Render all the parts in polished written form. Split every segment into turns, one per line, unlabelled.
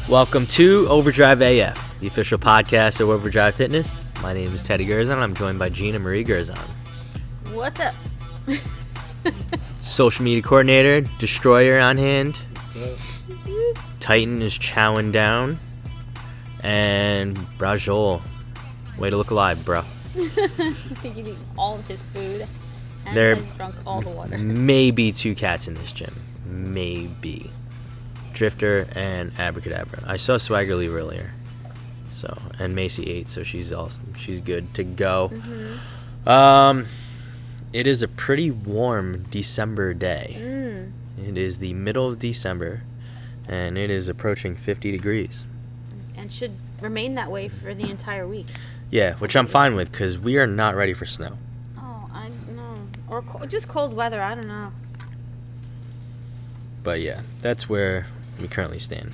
Welcome to Overdrive AF, the official podcast of Overdrive Fitness. My name is Teddy Gerzon. I'm joined by Gina Marie Gerzon.
What's up?
Social media coordinator, Destroyer on hand.
What's up?
Titan is chowing down. And Brajol. Way to look alive, bro.
I think he's eating all of his food and
There
has drunk all the water.
Maybe two cats in this gym. Maybe. Drifter and Abracadabra. I saw Swagger leave earlier. So, and Macy ate, so she's good to go.
Mm-hmm.
It is a pretty warm December day. It is the middle of December, and it is approaching 50 degrees.
And should remain that way for the entire week.
Yeah, which I'm fine with, because we are not ready for snow.
Oh, I know. Or just cold weather, I don't know.
But yeah, that's where we currently stand.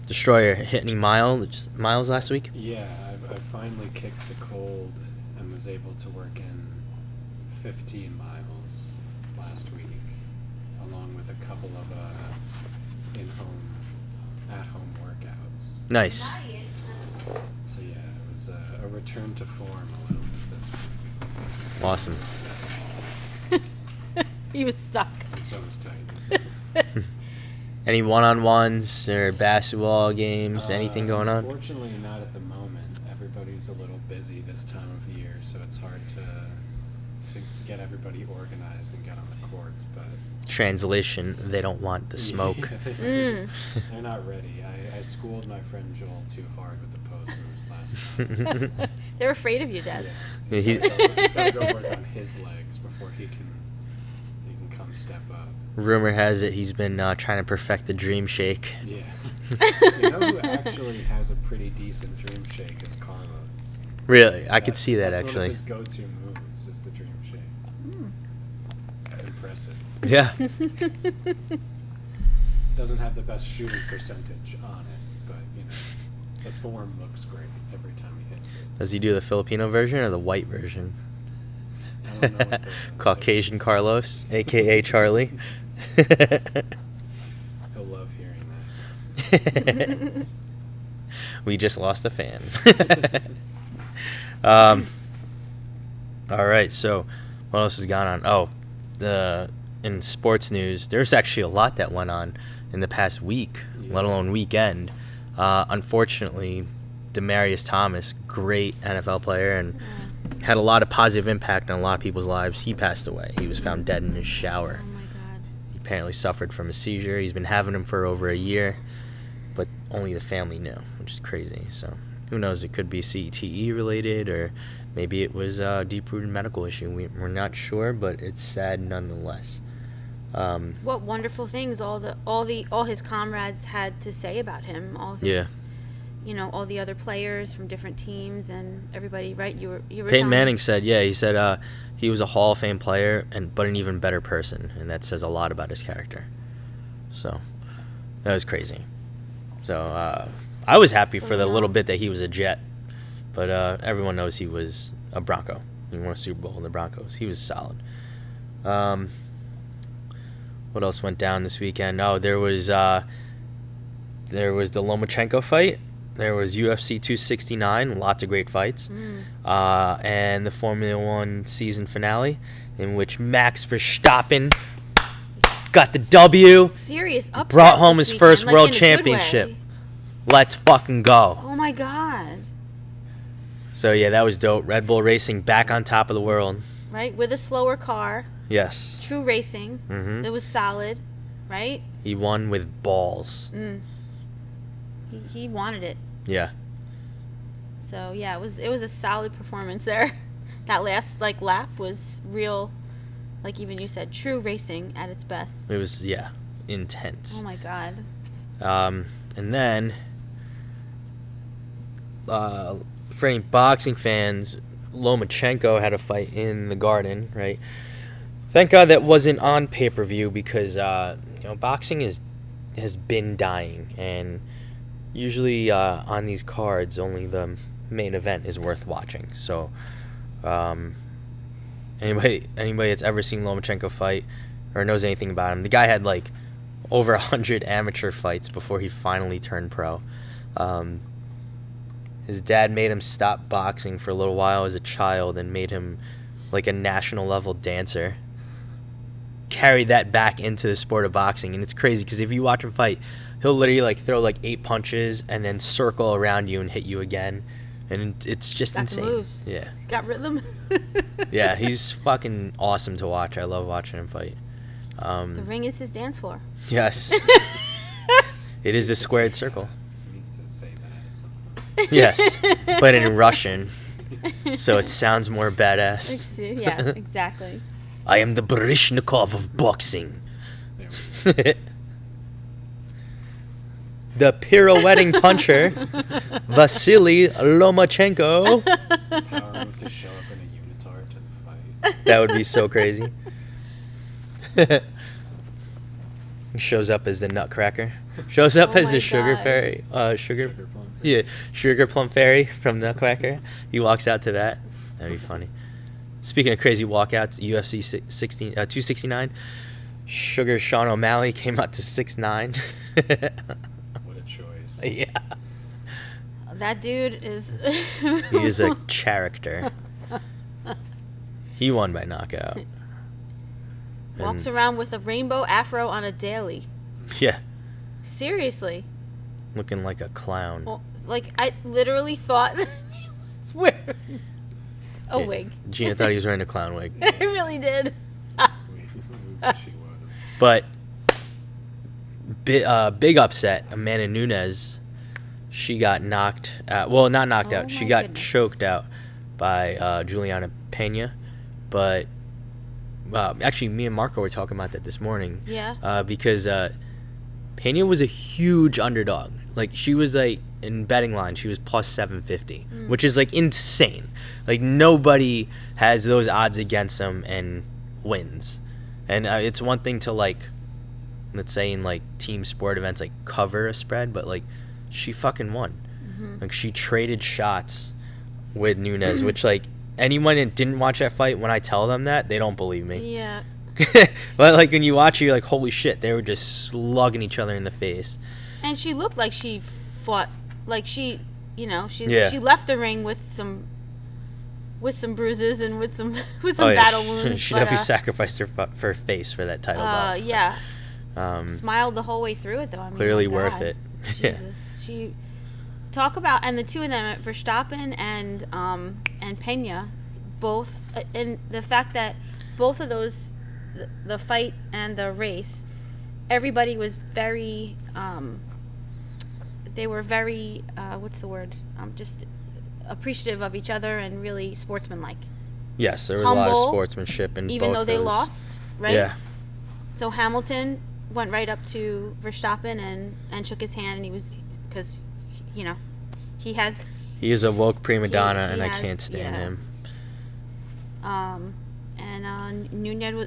Destroyer hit any miles last week?
Yeah, I finally kicked the cold and was able to work in 15 miles last week, along with a couple of at-home workouts.
Nice.
So yeah, it was a return to form a little bit this week.
Awesome.
He was stuck.
And so was Titan.
Any one-on-ones or basketball games? Anything going on?
Unfortunately, not at the moment. Everybody's a little busy this time of year, so it's hard to get everybody organized and get on the courts. But
Translation, they don't want the smoke.
They're not ready. I schooled my friend Joel too hard with the post moves last time.
They're afraid of you, Des.
Yeah.
He's got to go work on his legs before he can come step up.
Rumor has it he's been trying to perfect the dream shake.
Yeah. You know who actually has a pretty decent dream shake is Carlos.
Really? I could see that,
that's
actually.
One of his go-to moves is the dream shake. It's impressive.
Yeah.
Doesn't have the best shooting percentage on it, but the form looks great every time he hits it.
Does he do the Filipino version or the white version?
I don't know what
Caucasian Carlos, a.k.a. Charlie.
He'll love hearing that.
We just lost a fan. All right, so what else has gone on? In sports news, there's actually a lot that went on in the past week, let alone weekend. Unfortunately, Demarius Thomas, great NFL player and had a lot of positive impact on a lot of people's lives. He passed away. He was found dead in his shower.
Oh, my God.
He apparently suffered from a seizure. He's been having them for over a year, but only the family knew, which is crazy. So who knows? It could be CTE related, or maybe it was a deep-rooted medical issue. We're not sure, but it's sad nonetheless.
What wonderful things all his comrades had to say about him. All his, all the other players from different teams and everybody. Right? You were
Peyton Manning said, he said he was a Hall of Fame player, but an even better person, and that says a lot about his character. So that was crazy. So I was happy for the little bit that he was a Jet, but everyone knows he was a Bronco. He won a Super Bowl in the Broncos. He was solid. What else went down this weekend? Oh, there was the Lomachenko fight. There was UFC 269, lots of great fights. And the Formula One season finale, in which Max Verstappen got the W.
Serious upset.
Brought home his
this
first
weekend,
world
in a good
championship.
way.
Let's fucking go.
Oh my God.
So yeah, that was dope. Red Bull Racing back on top of the world.
Right? With a slower car.
Yes.
True racing.
Mm-hmm.
It was solid. Right?
He won with balls.
He wanted it.
Yeah.
So yeah, it was a solid performance there. That last lap was real, like even you said, true racing at its best.
It was intense.
Oh my God.
And then for any boxing fans, Lomachenko had a fight in the Garden, right? Thank God that wasn't on pay-per-view because boxing has been dying, and usually on these cards only the main event is worth watching. So anybody that's ever seen Lomachenko fight or knows anything about him, the guy had over 100 amateur fights before he finally turned pro. His dad made him stop boxing for a little while as a child and made him like a national level dancer. Carried that back into the sport of boxing, and it's crazy because if you watch him fight, he'll literally like throw like 8 punches and then circle around you and hit you again, and it's just
Got
insane.
the moves.
Yeah,
Got rhythm.
yeah, he's fucking awesome to watch. I love watching him fight.
The ring is his dance floor.
Yes, it is the squared circle.
He needs to say that at some point.
Yes, but in Russian, so it sounds more badass.
Yeah, exactly.
I am the Baryshnikov of boxing.
There we go.
The pirouetting puncher, Vasily Lomachenko.
Power move to show up in a unitard to the fight.
That would be so crazy. He shows up as the Nutcracker. Shows up
Oh
as
my
the Sugar
God.
Fairy.
Sugar plum.
Yeah, Sugar Plum Fairy from Nutcracker. He walks out to that. That'd be funny. Speaking of crazy walkouts, UFC 269, Sugar Sean O'Malley came out to 6'9".
What a choice.
Yeah.
That dude is.
He is a character. He won by knockout.
Walks
And-
around with a rainbow afro on a daily.
Yeah,
Seriously.
looking like a clown.
Well, like, I literally thought he was wearing a
Yeah.
wig.
Gina thought he was wearing a clown wig.
I really did.
We wish he was.
But big upset. Amanda Nunes, she got knocked out. Well, not knocked
Oh
out. She
my
got
goodness.
choked out by Juliana Pena. But actually, me and Marco were talking about that this morning.
Yeah.
Because Pena was a huge underdog. Like, she was like, in betting line, she was plus 750, which is like insane. Like, nobody has those odds against them and wins. And it's one thing to, like, let's say in like team sport events, like cover a spread, but like she fucking won. Like, she traded shots with Nunes, which like anyone that didn't watch that fight, when I tell them that, they don't believe me.
Yeah.
But like when you watch it, you're like, holy shit, they were just slugging each other in the face.
And she looked like she fought, like she,
Yeah.
she left the ring with some bruises and with some
Oh, yeah.
battle wounds.
She
but,
definitely sacrificed her face for that title bout.
yeah.
Um,
Smiled the whole way through it, though. I mean,
clearly
my
worth
God.
it. Yeah.
Jesus, she talk about, and the two of them, Verstappen and Pena, both, and the fact that both of those, the fight and the race, everybody was very, they were very, what's the word? Just appreciative of each other and really sportsmanlike.
Yes, there was a lot of
Humble,
sportsmanship in
even
both
though they
those.
lost, right?
Yeah.
So Hamilton went right up to Verstappen and shook his hand, and he was, because, he has.
He is a woke prima donna,
he
and I
has-
can't stand
yeah.
him.
And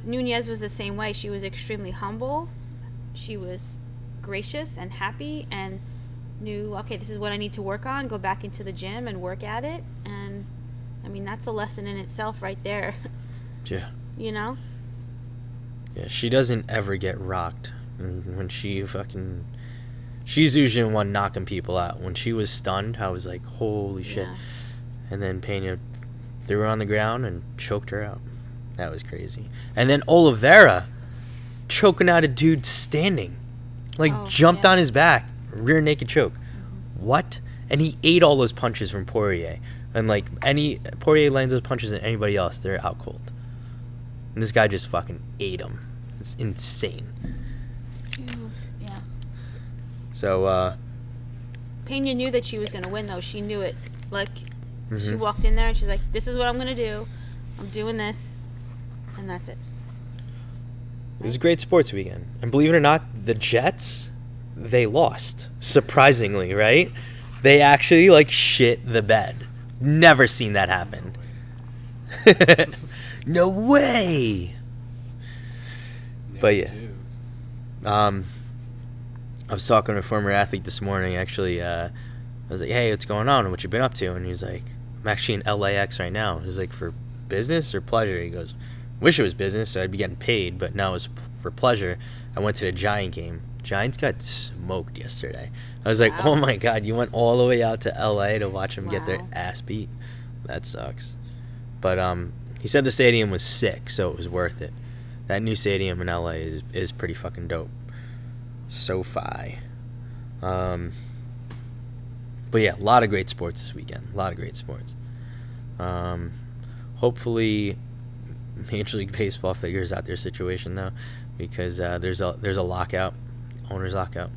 Nunez was the same way. She was extremely humble. She was gracious and happy, and knew, okay, this is what I need to work on. Go back into the gym and work at it. And I mean, that's a lesson in itself, right there.
Yeah.
Yeah,
She doesn't ever get rocked. And when she's usually the one knocking people out. When she was stunned, I was like, holy shit.
Yeah.
And then Pena threw her on the ground and choked her out. That was crazy. And then Oliveira choking out a dude standing. Like,
Oh,
jumped
yeah.
on his back. Rear naked choke. What? And he ate all those punches from Poirier. And like, Poirier lands those punches than anybody else, they're out cold. And this guy just fucking ate them. It's insane.
Yeah.
So,
Pena knew that she was going to win, though. She knew it. Like, she
Mhm.
walked in there and she's like, this is what I'm going to do. I'm doing this. And that's it.
it was a great sports weekend. And believe it or not, the Jets, they lost. Surprisingly, right? They actually, like, shit the bed. Never seen that happen. No way! But
Next
yeah.
two.
I was talking to a former athlete this morning, actually. I was like, hey, what's going on? What you been up to? And he was like, I'm actually in LAX right now. He was like, for business or pleasure? He goes, wish it was business, so I'd be getting paid, but no, it was for pleasure. I went to the Giant game. Giants got smoked yesterday. I was like,
Wow.
oh my God, you went all the way out to LA to watch them get their
Wow.
ass beat. That sucks. But he said the stadium was sick, so it was worth it. That new stadium in LA is pretty fucking dope. SoFi. But yeah, a lot of great sports this weekend. A lot of great sports. Hopefully Major League Baseball figures out their situation though, because there's a lockout, owners lockout.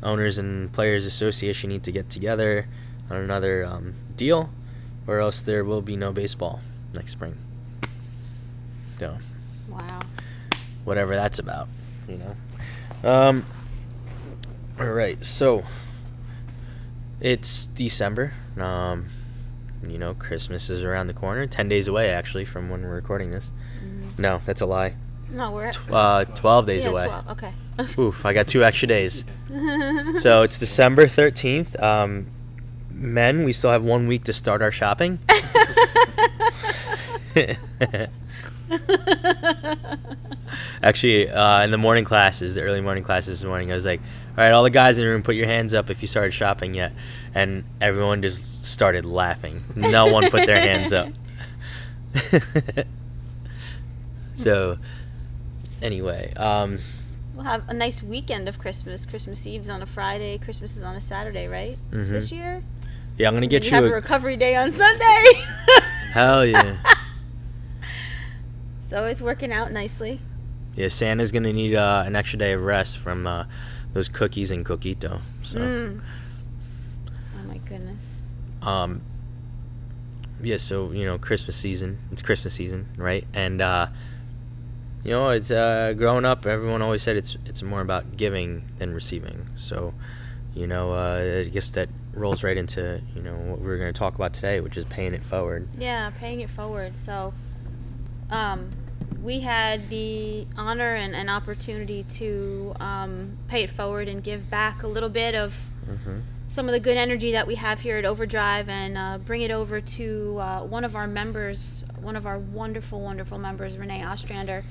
Owners and Players Association need to get together on another deal, or else there will be no baseball next spring. So,
Wow.
whatever that's about, you know. All right, so it's December. You know, Christmas is around the corner. 10 days away, actually, from when we're recording this.
Mm-hmm.
No, that's a lie.
No, we're
12 days away.
12. Okay.
Oof, I got 2 extra days. So it's December 13th. Men, we still have 1 week to start our shopping. Actually, in the morning classes, the early morning classes this morning, I was like, all right, all the guys in the room, put your hands up if you started shopping yet. And everyone just started laughing. No one put their hands up. So, anyway.
We'll have a nice weekend of Christmas. Christmas Eve's on a Friday. Christmas is on a Saturday, right?
Mm-hmm.
This year?
Yeah, I'm going to get
you
you
have a recovery day on Sunday.
Hell yeah.
So it's working out nicely.
Yeah, Santa's going to need an extra day of rest from those cookies and coquito. So,
Oh my goodness.
yeah, so, you know, Christmas season. It's Christmas season, right? And, you know, it's growing up, everyone always said it's more about giving than receiving. So, you know, I guess that rolls right into, you know, what we're going to talk about today, which is paying it forward.
Yeah, paying it forward. So, we had the honor and opportunity to pay it forward and give back a little bit of some of the good energy that we have here at Overdrive and bring it over to one of our members, one of our wonderful, wonderful members, Renee Ostrander.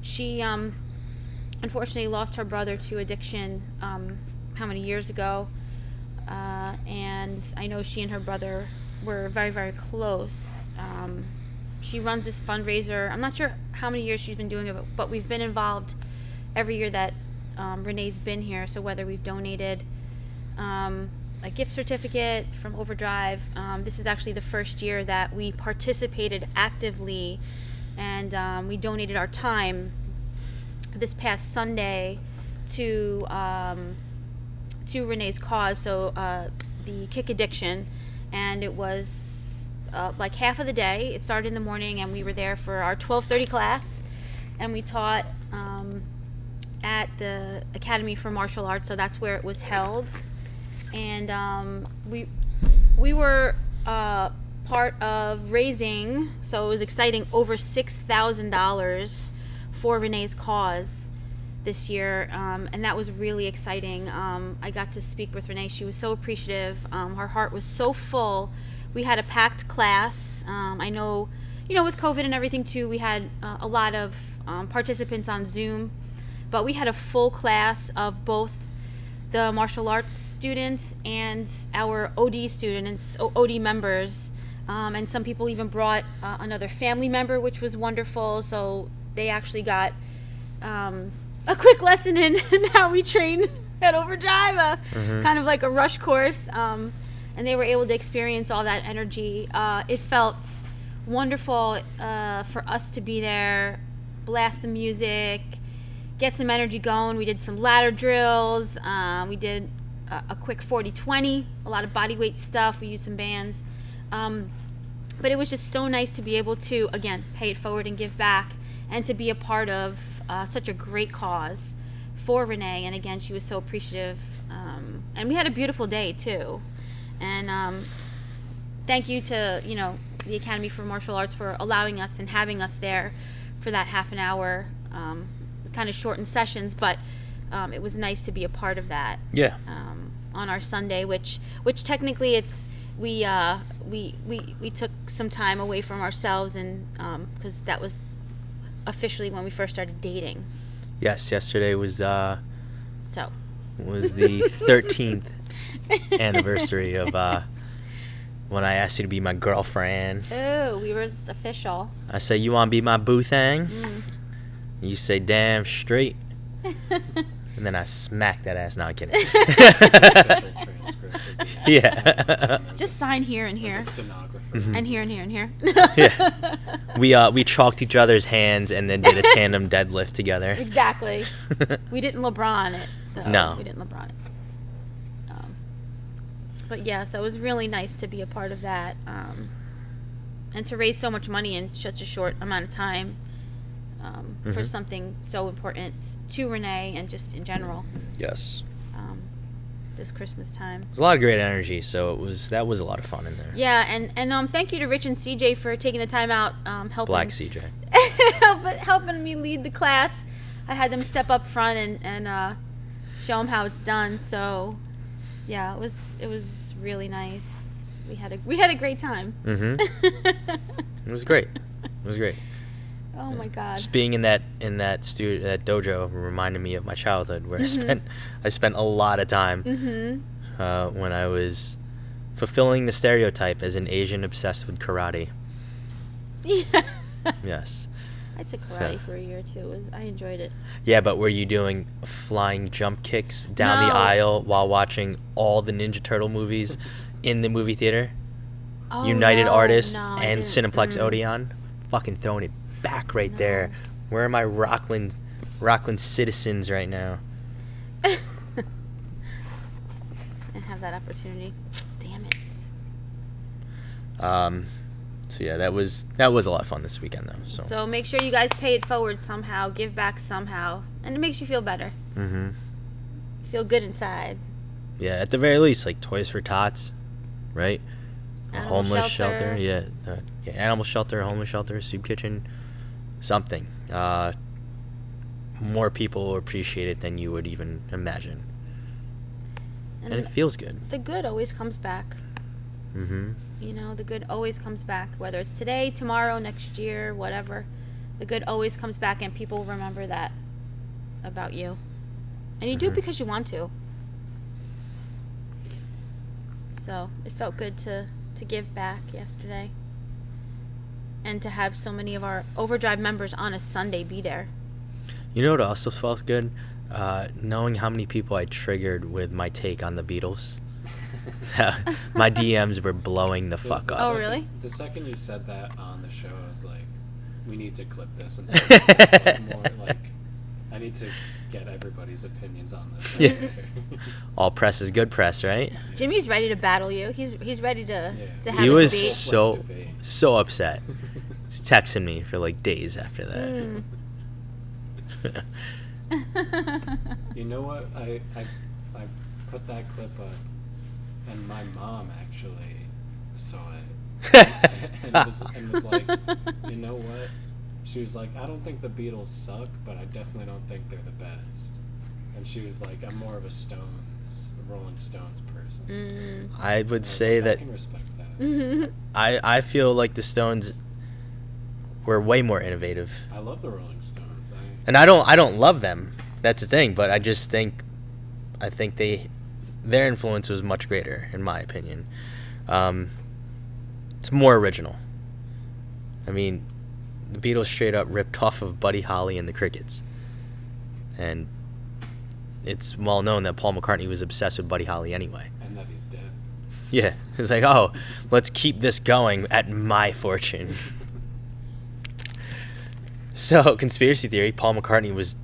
She unfortunately lost her brother to addiction how many years ago, and I know she and her brother were very, very close. She runs this fundraiser. I'm not sure how many years she's been doing it, but we've been involved every year that Renee's been here. So whether we've donated a gift certificate from Overdrive, this is actually the first year that we participated actively, and we donated our time this past Sunday to Renee's cause, so the kick addiction, and it was like half of the day. It started in the morning, and we were there for our 12:30 class, and we taught at the Academy for Martial Arts, so that's where it was held. And we were part of raising, so it was exciting, over $6,000 for Renee's cause this year, and that was really exciting. I got to speak with Renee. She was so appreciative. Her heart was so full. We had a packed class. I know, you know, with COVID and everything too, we had a lot of participants on Zoom, but we had a full class of both the martial arts students and our OD students, OD members, and some people even brought another family member, which was wonderful. So they actually got a quick lesson in how we train at Overdrive, kind of like a rush course. And they were able to experience all that energy. It felt wonderful for us to be there, blast the music, get some energy going. We did some ladder drills. We did a quick 40-20, a lot of body weight stuff. We used some bands. But it was just so nice to be able to, again, pay it forward and give back, and to be a part of such a great cause for Renee. And again, she was so appreciative. And we had a beautiful day too. And thank you to, you know, the Academy for Martial Arts for allowing us and having us there for that half an hour, kind of shortened sessions, but it was nice to be a part of that.
Yeah.
On our Sunday, which technically it's we took some time away from ourselves, and because that was officially when we first started dating.
Yes, yesterday was
So.
Was the 13th anniversary of when I asked you to be my girlfriend.
Oh, we were official.
I say, you want to be my boo thing?
Mm.
You say, damn straight. And then I smack that ass. No, I'm kidding.
Official transcript of the
Yeah.
Just sign here and here.
There's a stenographer.
Mhm.
And here and here and here.
Yeah. We chalked each other's hands and then did a tandem deadlift together.
Exactly. We didn't LeBron it, though.
No.
We didn't LeBron it. But yeah, so it was really nice to be a part of that, and to raise so much money in such a short amount of time for something so important to Renee and just in general.
Yes.
This Christmas time.
There's a lot of great energy, so that was a lot of fun in there.
Yeah, and thank you to Rich and CJ for taking the time out helping.
Black CJ.
helping me lead the class. I had them step up front and show them how it's done. So. Yeah, it was really nice. We had a great time.
It was great.
Oh my God.
Just being in that dojo reminded me of my childhood, where I spent a lot of time when I was fulfilling the stereotype as an Asian obsessed with karate.
Yeah.
Yes.
I took karate for a year too. I enjoyed it.
Yeah, but were you doing flying jump kicks down the aisle while watching all the Ninja Turtle movies in the movie theater?
Oh,
United Artists
I
and
didn't.
Cineplex Odeon? Fucking throwing it back right there. Where are my Rockland citizens right now?
I didn't have that opportunity. Damn it.
So yeah, that was a lot of fun this weekend though.
So make sure you guys pay it forward somehow, give back somehow, and it makes you feel better. Feel good inside.
Yeah, at the very least, like Toys for Tots, right? A
Animal
homeless
shelter.
shelter, animal shelter, homeless shelter, soup kitchen, something. More people appreciate it than you would even imagine, and it feels good.
The good always comes back. You know, the good always comes back, whether it's today, tomorrow, next year, whatever. The good always comes back, and people remember that about you. And you do it because you want to. So it felt good to give back yesterday. And to have so many of our Overdrive members on a Sunday be there.
You know what also felt good? Knowing how many people I triggered with my take on the Beatles. My DMs were blowing the fuck up.
Oh, really?
The second you said that on the show, I was like, we need to clip this and more like, I need to get everybody's opinions on this.
Yeah. All press is good press, right?
Jimmy's ready to battle you. He's ready to have
He
a
was
debate.
so upset. He's texting me for like days after that.
You know what? I put that clip up, and my mom actually saw it, and was like, you know what? She was like, I don't think the Beatles suck, but I definitely don't think they're the best. And she was like, I'm more of a Rolling Stones person.
I would say that
I can respect that.
I feel like the Stones were way more innovative.
I love the Rolling Stones.
And I don't love them. That's the thing, but I think their influence was much greater, in my opinion. It's more original. I mean, the Beatles straight up ripped off of Buddy Holly and the Crickets. And it's well known that Paul McCartney was obsessed with Buddy Holly anyway.
And that he's dead.
Yeah. It's like, oh, let's keep this going at my fortune. So, conspiracy theory, Paul McCartney was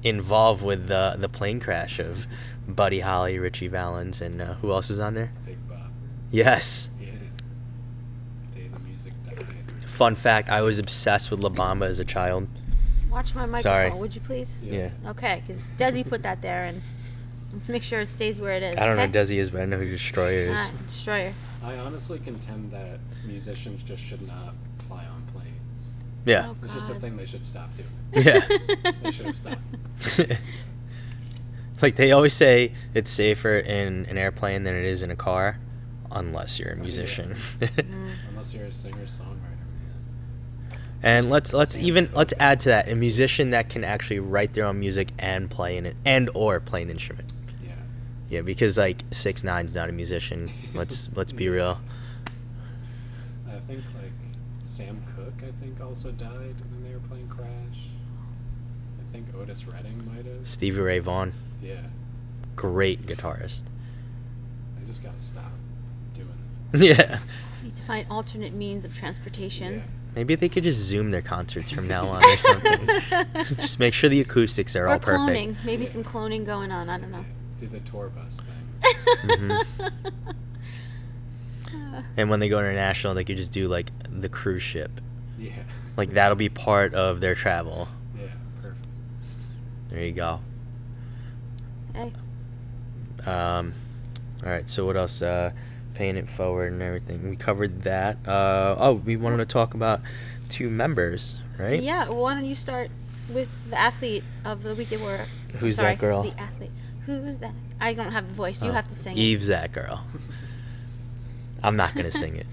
involved with the plane crash of Buddy Holly, Richie Valens, and who else was on there?
Big Bob.
Yes.
Yeah. Day the music died.
Fun fact, I was obsessed with La Bamba as a child.
Watch my microphone,
Sorry.
would you please?
Yeah.
Okay, because Desi put that there, and make sure it stays where it is.
I don't know
okay?
who Desi is, but I know who Destroyer is.
Destroyer.
I honestly contend that musicians just should not fly on planes.
Yeah.
Oh,
It's just a
God.
thing they should stop doing.
Yeah.
They should have stopped.
Like they always say, it's safer in an airplane than it is in a car, unless you're a musician.
Unless you're a singer-songwriter, man.
And let's add to that a musician that can actually write their own music and play in it or play an instrument.
Yeah.
Yeah, because like 6ix9ine's not a musician. Let's be real.
I think like Sam Cooke, I think, also died when they were playing Crash. I think Otis Redding might have.
Stevie Ray Vaughan,
Yeah.
great guitarist.
I just gotta stop doing
Yeah.
Need to find alternate means of
that.
transportation.
Yeah.
Maybe they could just Zoom their concerts from now on or something. Just make sure the acoustics are
Or
all
cloning.
perfect.
Maybe some cloning going on. I don't know.
Do the tour bus thing.
And when they go international, they could just do like the cruise ship.
Yeah.
Like that'll be part of their travel.
Yeah, perfect.
There you go.
Hey.
All right. So what else? Paying it forward and everything. We covered that. We wanted to talk about 2 members, right?
Yeah. Why don't you start with the athlete of the Weekday War?
Who's that girl?
The athlete. Who's that? I don't have a voice. You have to sing
Eve's that girl. I'm not gonna sing it.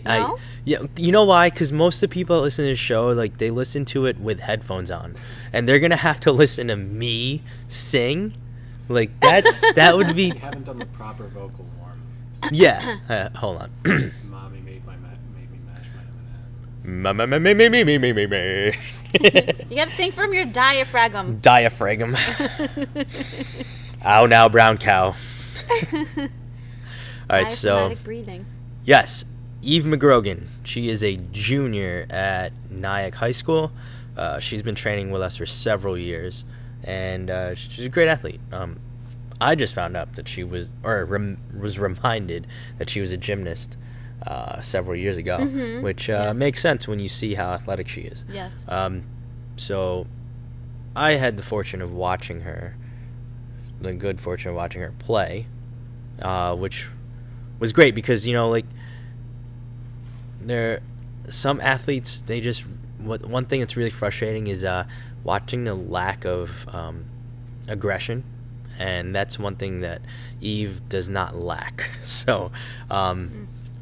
No?
Yeah, you know why? Because most of the people that listen to the show, like they listen to it with headphones on, and they're gonna have to listen to me sing. Like that would be.
You haven't done the proper vocal warm-ups.
Yeah. Hold on.
Mommy made me mash my M&Ms.
Me.
You got to sing from your diaphragm.
Diaphragm. Ow now, brown cow. All right, so
Diaphragmatic breathing.
yes, Eve McGrogan. She is a junior at Nyack High School. She's been training with us for several years, and she's a great athlete. I just found out that she was reminded that she was a gymnast several years ago, which
Yes.
makes sense when you see how athletic she is.
Yes.
So I had the fortune of watching her, the good fortune of watching her play, which was great because, you know, like, some athletes, they just, one thing that's really frustrating is watching the lack of aggression, and that's one thing that Eve does not lack. So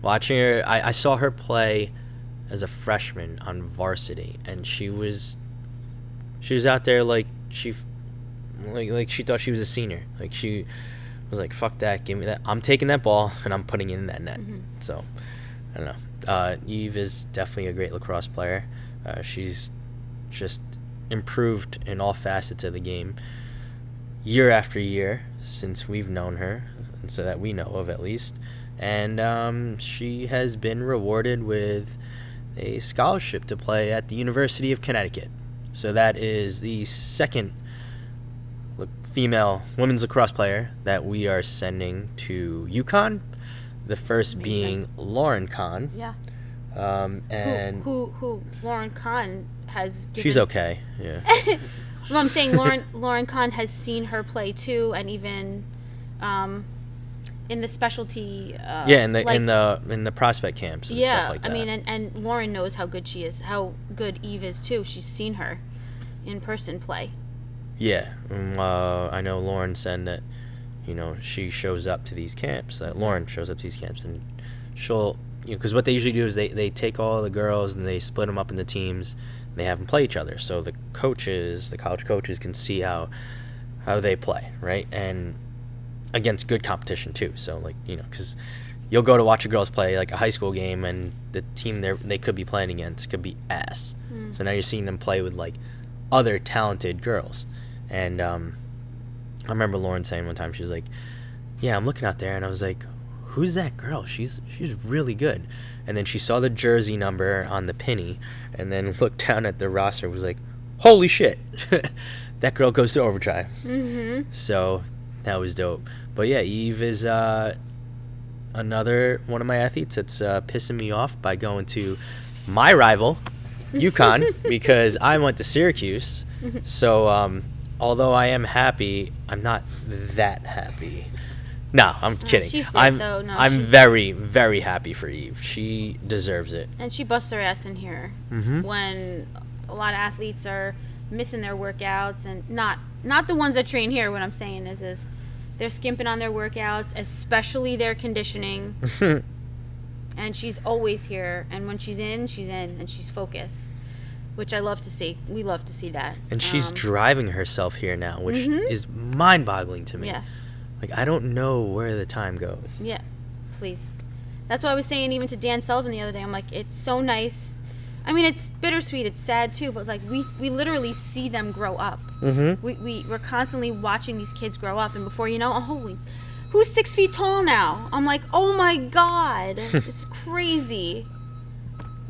watching her, I saw her play as a freshman on varsity, and she was out there like she thought she was a senior. Like she was like, fuck that, give me that, I'm taking that ball and I'm putting it in that net. So I don't know, Eve is definitely a great lacrosse player. She's just improved in all facets of the game year after year since we've known her, so that we know of at least. And she has been rewarded with a scholarship to play at the University of Connecticut. So that is the second female women's lacrosse player that we are sending to UConn. The first being Lauren Kahn.
Yeah.
And
who Lauren Kahn has given.
she's okay. Yeah.
Well, I'm saying Lauren Kahn has seen her play too, and even in the specialty.
Yeah, in the prospect camps and stuff like that.
I mean, and Lauren knows how good she is, how good Eve is too. She's seen her in person play.
Yeah, I know Lauren said that, you know, she shows up to these camps. That Lauren shows up to these camps, and she'll, you know, because what they usually do is they take all the girls and they split them up into teams. And they have them play each other, so the college coaches can see how they play, right? And against good competition too. So, like, you know, because you'll go to watch a girls play like a high school game, and the team they could be playing against could be ass. So now you're seeing them play with like other talented girls. And I remember Lauren saying one time, she was like, yeah, I'm looking out there, and I was like, who's that girl? She's really good. And then she saw the jersey number on the penny, and then looked down at the roster and was like, holy shit, that girl goes to Overdrive. So that was dope. But yeah, Eve is another one of my athletes that's pissing me off by going to my rival, UConn, because I went to Syracuse. So although I am happy, I'm not that happy. No, I'm kidding.
She's good, though. No,
I'm
she's-
very, very happy for Eve. She deserves it.
And she busts her ass in here when a lot of athletes are missing their workouts, and not the ones that train here. What I'm saying is they're skimping on their workouts, especially their conditioning. And she's always here, and when she's in, and she's focused, which I love to see. We love to see that.
And she's driving herself here now, which is mind-boggling to me.
Yeah.
Like, I don't know where the time goes.
Yeah, please. That's what I was saying even to Dan Sullivan the other day. I'm like, it's so nice. I mean, it's bittersweet. It's sad, too. But, like, we literally see them grow up.
Mm-hmm.
We're constantly watching these kids grow up. And before you know, holy, who's 6 feet tall now? I'm like, oh, my God. It's crazy.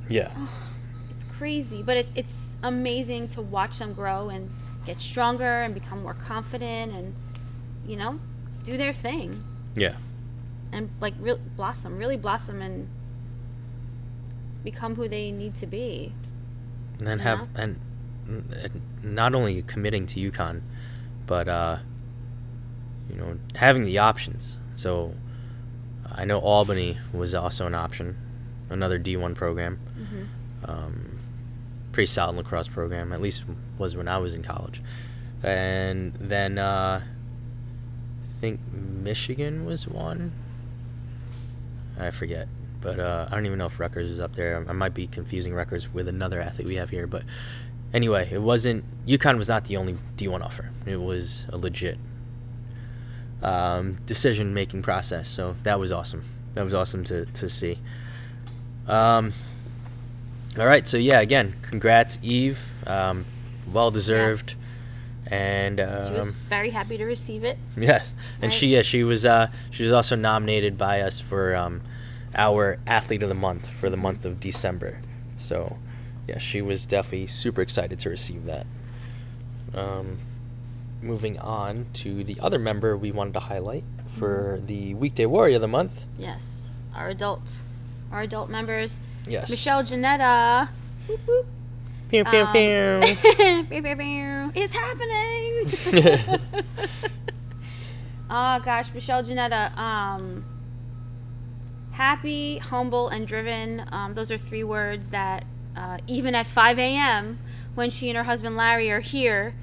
Yeah.
Oh, it's crazy. But it's amazing to watch them grow and get stronger and become more confident and, you know, do their thing.
Yeah.
And, like, really blossom and become who they need to be.
And then and not only committing to UConn, but you know, having the options. So I know Albany was also an option, another D1 program. Pretty solid lacrosse program, at least was when I was in college. And then I think Michigan was one. I forget. But I don't even know if Rutgers is up there. I might be confusing Rutgers with another athlete we have here. But anyway, UConn was not the only D1 offer. It was a legit decision-making process. So that was awesome. That was awesome to see. All right. So, yeah, again, congrats, Eve. Well-deserved.
Yes.
And
she was very happy to receive it.
Yes. And
right.
she was also nominated by us for our Athlete of the Month for the month of December. So, yeah, she was definitely super excited to receive that. Moving on to the other member we wanted to highlight for the Weekday Warrior of the Month.
Yes, our adult members.
Yes.
Michelle Janetta. Whoop, whoop.
Pew, pew, pew.
Pew, pew, pew. It's happening. Oh gosh, Michelle Janetta. Happy, humble, and driven. Those are 3 words that even at 5 a.m. when she and her husband Larry are here,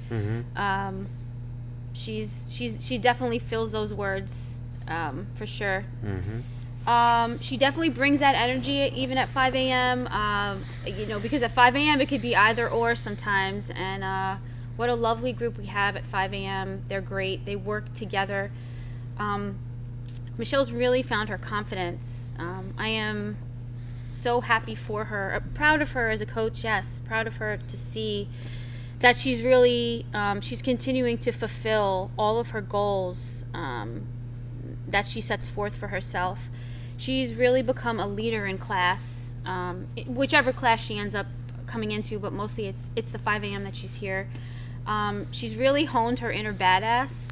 she definitely fills those words for sure. She definitely brings that energy even at 5 a.m. You know, because at 5 a.m. it could be either or sometimes. And what a lovely group we have at 5 a.m. They're great. They work together. Michelle's really found her confidence. I am so happy for her. Proud of her as a coach, yes. Proud of her to see that she's really, she's continuing to fulfill all of her goals that she sets forth for herself. She's really become a leader in class, whichever class she ends up coming into, but mostly it's the 5 a.m. that she's here. She's really honed her inner badass.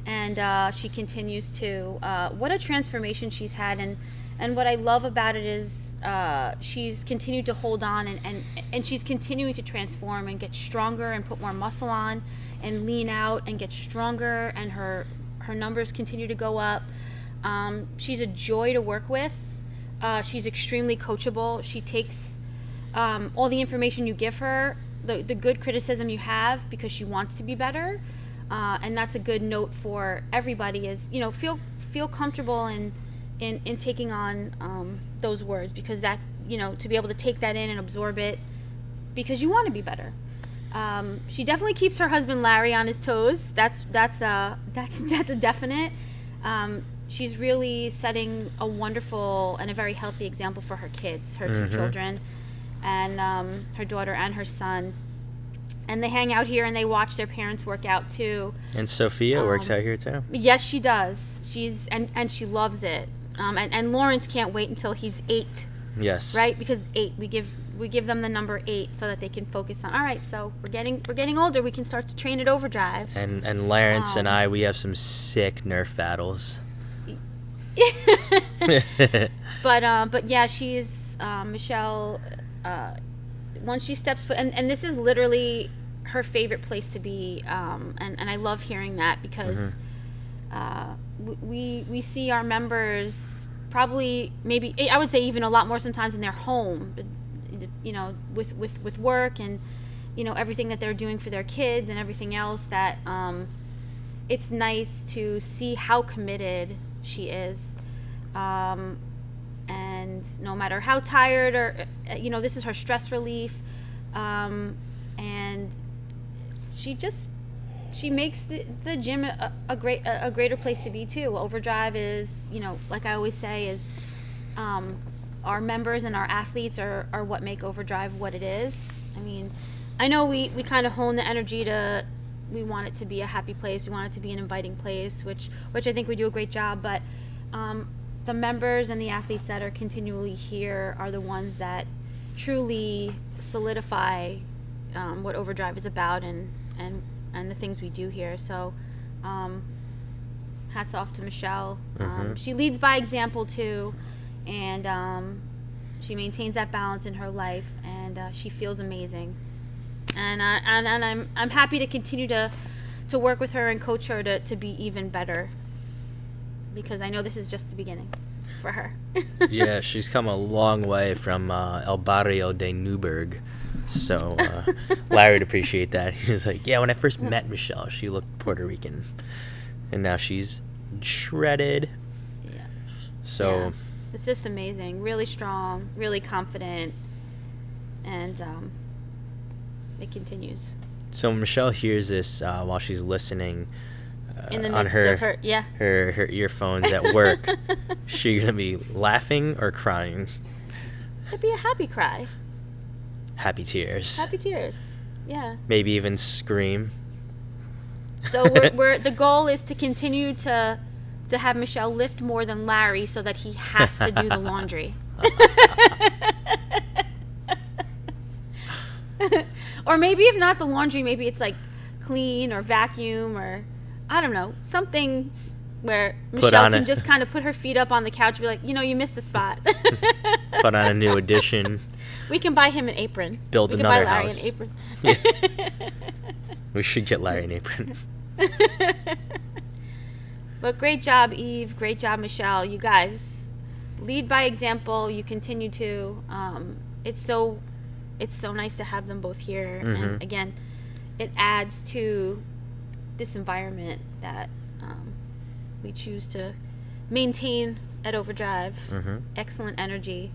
And she continues to. What a transformation she's had, and what I love about it is she's continued to hold on, and she's continuing to transform and get stronger and put more muscle on, and lean out and get stronger, and her numbers continue to go up. She's a joy to work with. She's extremely coachable. She takes all the information you give her, the good criticism you have, because she wants to be better. And that's a good note for everybody is, you know, feel comfortable in taking on those words, because that's, you know, to be able to take that in and absorb it because you want to be better. She definitely keeps her husband Larry on his toes. That's a definite. She's really setting a wonderful and a very healthy example for her kids, her 2 children, and her daughter and her son. And they hang out here and they watch their parents work out too. And
Sophia works out here too.
Yes, she does. She's and she loves it. And Lawrence can't wait until he's 8.
Yes.
Right? Because 8, we give them the number 8 so that they can focus on. All right, so we're getting older. We can start to train at Overdrive.
And Lawrence and I, we have some sick Nerf battles.
But yeah, she's Michelle. Once she steps foot, and this is literally her favorite place to be, and I love hearing that, because we see our members probably, maybe I would say even a lot more sometimes in their home, you know, with work and, you know, everything that they're doing for their kids and everything else, that it's nice to see how committed she is, and and no matter how tired or this is her stress relief, and she makes the gym a greater place to be too. Overdrive is, like I always say, is our members and our athletes are what make Overdrive what it is. I mean, I know we kind of hone the energy to, we want it to be a happy place, we want it to be an inviting place, which I think we do a great job, but the members and the athletes that are continually here are the ones that truly solidify what Overdrive is about and the things we do here. So hats off to Michelle. She leads by example too, and she maintains that balance in her life, and she feels amazing. And I'm happy to continue to work with her and coach her to be even better, because I know this is just the beginning for her.
Yeah, she's come a long way from El Barrio de Newburgh. So Larry would appreciate that. He was like, yeah, when I first met Michelle, she looked Puerto Rican. And now she's shredded.
Yeah.
So
yeah. It's just amazing. Really strong, really confident. And it continues.
So when Michelle hears this while she's listening
in the
on
midst
her,
of
her earphones at work, she going to be laughing or crying?
It'd be a happy cry.
Happy tears.
Happy tears. Yeah.
Maybe even scream.
So we're the goal is to continue to have Michelle lift more than Larry so that he has to do the laundry. Or maybe if not the laundry, maybe it's like clean or vacuum or I don't know, something where Michelle can just kind of put her feet up on the couch and be like, you missed a spot.
Put on a new edition.
We can buy him an apron.
Build another
Larry
house.
An apron.
Yeah. We should get Larry an apron.
But great job, Eve. Great job, Michelle. You guys lead by example. You continue to. It's so nice to have them both here.
Mm-hmm.
And again, it adds to this environment that we choose to maintain at Overdrive.
Mm-hmm.
Excellent energy.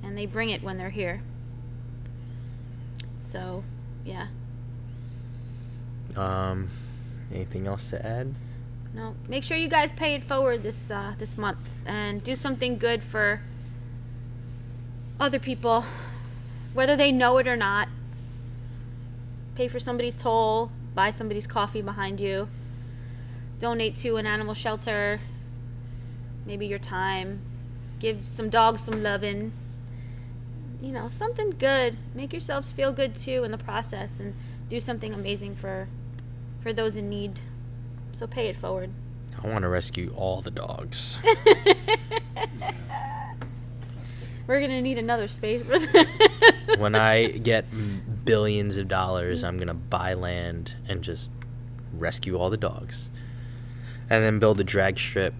And they bring it when they're here. So, yeah.
Anything else to add?
No. Make sure you guys pay it forward this month and do something good for other people, whether they know it or not. Pay for somebody's toll, buy somebody's coffee behind you, donate to an animal shelter, maybe your time, give some dogs some loving. Something good. Make yourselves feel good too in the process, and do something amazing for those in need. So pay it forward.
I want to rescue all the dogs.
We're going to need another space for that.
When I get billions of dollars, I'm going to buy land and just rescue all the dogs. And then build a drag strip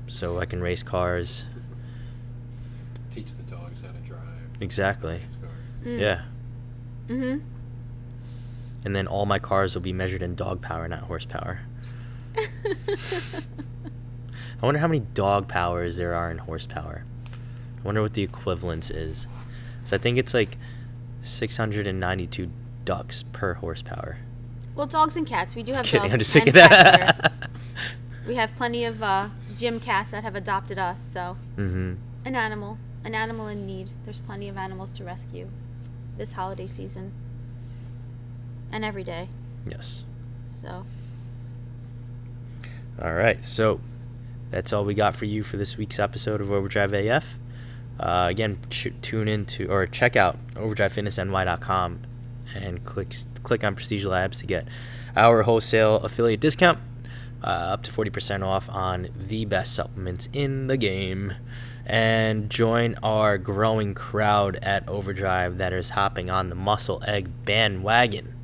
so I can race cars.
Teach the dogs how to drive.
Exactly.
Race cars.
Mm.
Yeah.
Mm-hmm.
And then all my cars will be measured in dog power, not horsepower. I wonder how many dog powers there are in horsepower. I wonder what the equivalence is. So I think it's like 692 ducks per horsepower.
Well, dogs and cats. We do have
Kidding,
dogs
I'm just
and
thinking
cats
that.
here. We have plenty of gym cats that have adopted us. So
Mm-hmm.
an animal in need. There's plenty of animals to rescue this holiday season and every day.
Yes.
So.
All right, so that's all we got for you for this week's episode of Overdrive AF. Again, tune in to or check out overdrivefitnessny.com and click on Prestige Labs to get our wholesale affiliate discount, up to 40% off on the best supplements in the game, and join our growing crowd at Overdrive that is hopping on the Muscle Egg bandwagon.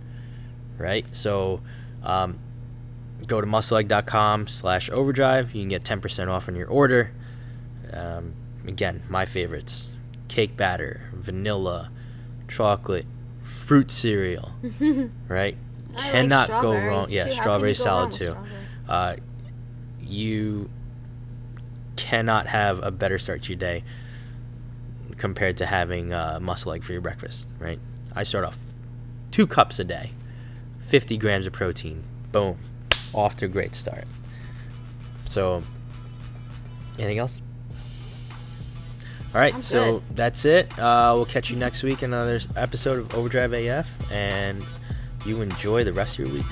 Right, so go to muscleegg.com/overdrive. You can get 10% off on your order. Again, my favorites: cake batter, vanilla, chocolate, fruit cereal. Right, cannot go wrong. Yeah, strawberry salad too. You cannot have a better start to your day. compared to having muscle egg for your breakfast, right? I start off 2 cups a day, 50 grams of protein. Boom. Off to a great start. So, anything else? All right, so that's it. We'll catch you next week in another episode of Overdrive AF, and you enjoy the rest of your week.